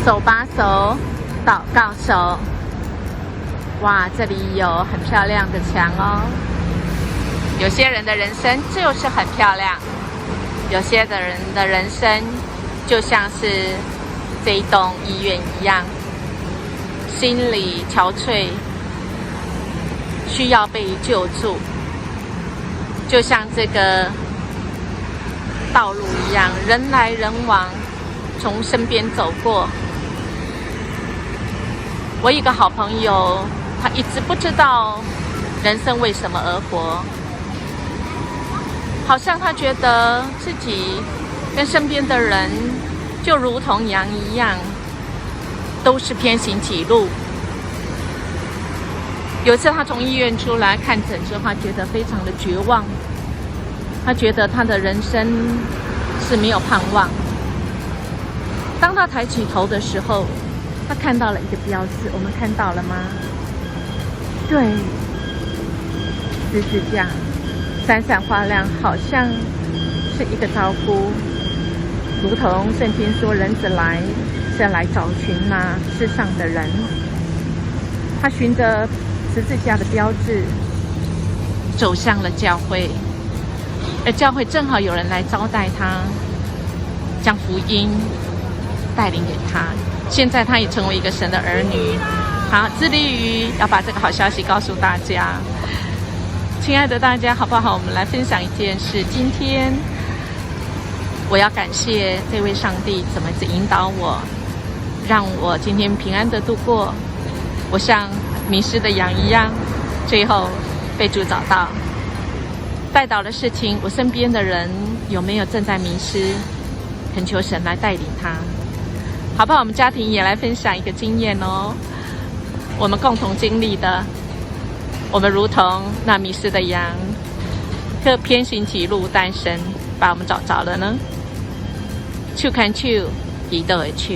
手把手祷告手。哇，这里有很漂亮的墙哦。有些人的人生就是很漂亮，有些的人的人生就像是这一栋医院一样，心里憔悴，需要被救助，就像这个道路一样，人来人往，从身边走过。我一个好朋友，他一直不知道人生为什么而活，好像他觉得自己跟身边的人就如同羊一样，都是偏行己路。有一次他从医院出来看诊之后，他觉得非常的绝望，他觉得他的人生是没有盼望。当他抬起头的时候，他看到了一个标志，我们看到了吗？对，十字架闪闪发亮，好像是一个招呼，如同圣经说，人子来是来找寻那世上的人。他循着十字架的标志走向了教会，而教会正好有人来招待他，将福音带领给他。现在他也成为一个神的儿女，好，致力于要把这个好消息告诉大家。亲爱的大家，好不好？我们来分享一件事。今天我要感谢这位上帝怎么引导我，让我今天平安的度过。我像迷失的羊一样，最后被主找到。带到的事情，我身边的人有没有正在迷失？恳求神来带领他。好不好？我们家庭也来分享一个经验哦，我们共同经历的，我们如同那迷失的羊，可偏行己路，但神把我们找着了呢。手牵手，移动的手。